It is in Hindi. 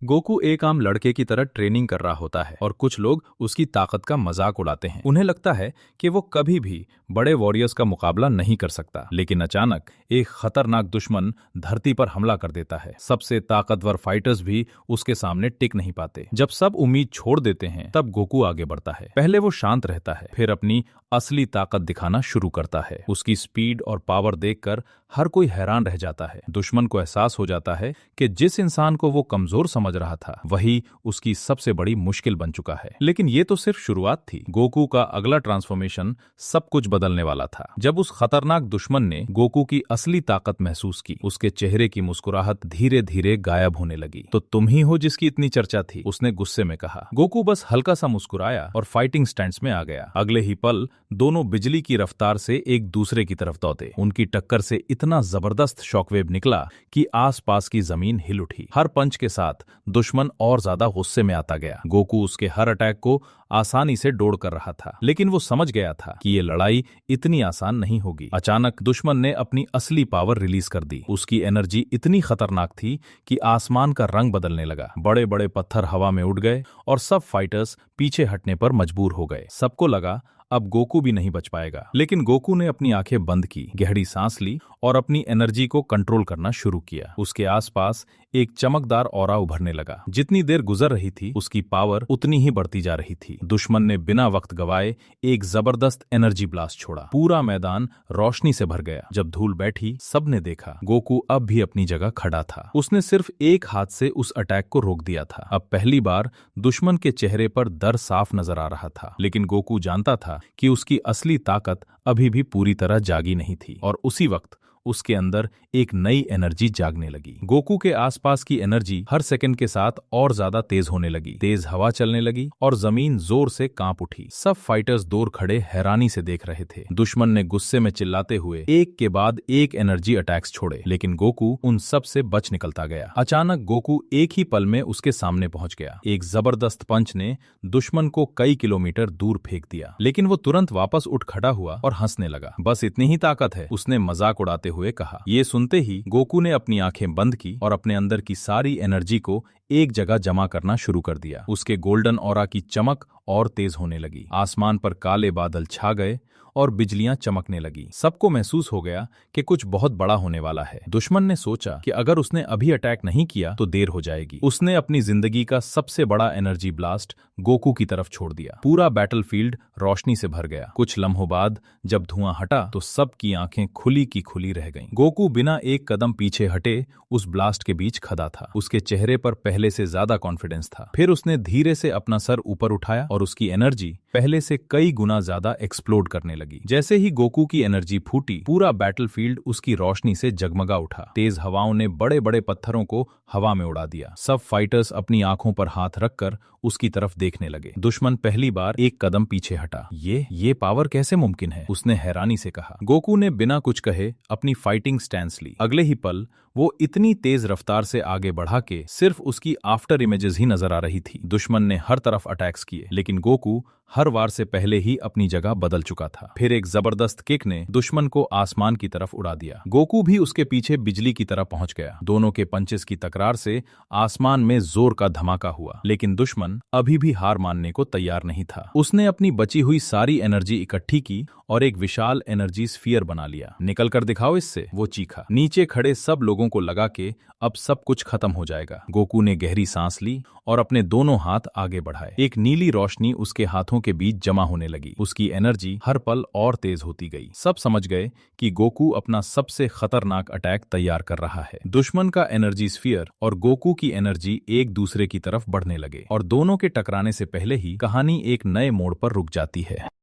गोकू एक आम लड़के की तरह ट्रेनिंग कर रहा होता है और कुछ लोग उसकी ताकत का मजाक उड़ाते हैं। उन्हें लगता है कि वो कभी भी बड़े वॉरियर्स का मुकाबला नहीं कर सकता। लेकिन अचानक एक खतरनाक दुश्मन धरती पर हमला कर देता है। सबसे ताकतवर फाइटर्स भी उसके सामने टिक नहीं पाते। जब सब उम्मीद छोड़ देते हैं तब गोकू आगे बढ़ता है। पहले वो शांत रहता है, फिर अपनी असली ताकत दिखाना शुरू करता है। उसकी स्पीड और पावर देखकर हर कोई हैरान रह जाता है। दुश्मन को एहसास हो जाता है कि जिस इंसान को वो कमजोर समझ रहा था वही उसकी सबसे बड़ी मुश्किल बन चुका है। लेकिन ये तो सिर्फ शुरुआत थी। गोकू का अगला ट्रांसफॉर्मेशन सब कुछ बदलने वाला था। जब उस खतरनाक दुश्मन ने गोकू की असली ताकत महसूस की, उसके चेहरे की मुस्कुराहट धीरे धीरे गायब होने लगी। तो तुम ही हो जिसकी इतनी चर्चा थी, उसने गुस्से में कहा। गोकू बस हल्का सा मुस्कुराया और फाइटिंग स्टैंड्स में आ गया। अगले ही पल दोनों बिजली की रफ्तार से एक दूसरे की तरफ दौड़े। उनकी टक्कर से इतना जबरदस्त शॉकवेव निकला कि आसपास की जमीन हिल उठी। हर पंच के साथ दुश्मन और ज्यादा गुस्से में आता गया। गोकू उसके हर अटैक को आसानी से डोड़ कर रहा था, लेकिन वो समझ गया था कि ये लड़ाई इतनी आसान नहीं होगी। अचानक दुश्मन ने अपनी असली पावर रिलीज कर दी। उसकी एनर्जी इतनी खतरनाक थी कि आसमान का रंग बदलने लगा। बड़े बड़े पत्थर हवा में उड़ गए और सब फाइटर्स पीछे हटने पर मजबूर हो गए। सबको लगा अब गोकू भी नहीं बच पाएगा। लेकिन गोकू ने अपनी आंखें बंद की, गहरी सांस ली और अपनी एनर्जी को कंट्रोल करना शुरू किया। उसके आसपास एक चमकदार ऑरा उभरने लगा। जितनी देर गुजर रही थी उसकी पावर उतनी ही बढ़ती जा रही थी। दुश्मन ने बिना वक्त गवाए एक जबरदस्त एनर्जी ब्लास्ट छोड़ा। पूरा मैदान रोशनी से भर गया। जब धूल बैठी सबने देखा गोकू अब भी अपनी जगह खड़ा था। उसने सिर्फ एक हाथ से उस अटैक को रोक दिया था। अब पहली बार दुश्मन के चेहरे पर डर साफ नजर आ रहा था। लेकिन गोकू जानता था कि उसकी असली ताकत अभी भी पूरी तरह जागी नहीं थी। और उसी वक्त उसके अंदर एक नई एनर्जी जागने लगी। गोकू के आसपास की एनर्जी हर सेकंड के साथ और ज्यादा तेज होने लगी। तेज हवा चलने लगी और जमीन जोर से कांप उठी। सब फाइटर्स दूर खड़े हैरानी से देख रहे थे। दुश्मन ने गुस्से में चिल्लाते हुए एक के बाद एक एनर्जी अटैक्स छोड़े, लेकिन गोकू उन सब से बच निकलता गया। अचानक गोकू एक ही पल में उसके सामने पहुंच गया। एक जबरदस्त पंच ने दुश्मन को कई किलोमीटर दूर फेंक दिया, लेकिन वो तुरंत वापस उठ खड़ा हुआ और हंसने लगा। बस इतनी ही ताकत है, उसने मजाक उड़ाते हुए कहा। ये सुनते ही गोकू ने अपनी आंखें बंद की और अपने अंदर की सारी एनर्जी को एक जगह जमा करना शुरू कर दिया। उसके गोल्डन ऑरा की चमक और तेज होने लगी। आसमान पर काले बादल छा गए और बिजलियां चमकने लगी। सबको महसूस हो गया कि कुछ बहुत बड़ा होने वाला है। दुश्मन ने सोचा कि अगर उसने अभी अटैक नहीं किया तो देर हो जाएगी। उसने अपनी जिंदगी का सबसे बड़ा एनर्जी ब्लास्ट गोकू की तरफ छोड़ दिया। पूरा बैटलफील्ड रोशनी से भर गया। कुछ लम्हों बाद जब धुआं हटा तो सबकी आंखें खुली की खुली रह गईं। गोकू बिना एक कदम पीछे हटे उस ब्लास्ट के बीच खड़ा था। उसके चेहरे पर पहले से ज्यादा कॉन्फिडेंस था। फिर उसने धीरे से अपना सर ऊपर उठाया और उसकी एनर्जी पहले से कई गुना ज्यादा एक्सप्लोड करने लगी। जैसे ही गोकू की एनर्जी फूटी, पूरा बैटलफील्ड उसकी रोशनी से जगमगा उठा। तेज हवाओं ने बड़े बड़े पत्थरों को हवा में उड़ा दिया। सब फाइटर्स अपनी आंखों पर हाथ रखकर उसकी तरफ देखने लगे। दुश्मन पहली बार एक कदम पीछे हटा। ये पावर कैसे मुमकिन है? उसने हैरानी से कहा। गोकू ने बिना कुछ कहे अपनी फाइटिंग स्टैंस ली। अगले ही पल वो इतनी तेज रफ्तार से आगे बढ़ा के सिर्फ उसकी आफ्टर इमेजेस ही नजर आ रही थी। दुश्मन ने हर तरफ अटैक्स किए, लेकिन गोकू हर वार से पहले ही अपनी जगह बदल चुका था। फिर एक जबरदस्त किक ने दुश्मन को आसमान की तरफ उड़ा दिया। गोकू भी उसके पीछे बिजली की तरह पहुंच गया। दोनों के पंचेस की तकरार से आसमान में जोर का धमाका हुआ, लेकिन दुश्मन अभी भी हार मानने को तैयार नहीं था। उसने अपनी बची हुई सारी एनर्जी इकट्ठी की और एक विशाल एनर्जी स्फीयर बना लिया। निकल कर दिखाओ इससे, वो चीखा। नीचे खड़े सब लोगों को लगा कि अब सब कुछ खत्म हो जाएगा। गोकू ने गहरी सांस ली और अपने दोनों हाथ आगे बढ़ाए। एक नीली रोशनी उसके हाथों के बीच जमा होने लगी। उसकी एनर्जी हर पल और तेज होती गई। सब समझ गए कि गोकू अपना सबसे खतरनाक अटैक तैयार कर रहा है। दुश्मन का एनर्जी स्फीयर और गोकू की एनर्जी एक दूसरे की तरफ बढ़ने लगे और दोनों के टकराने से पहले ही कहानी एक नए मोड़ पर रुक जाती है।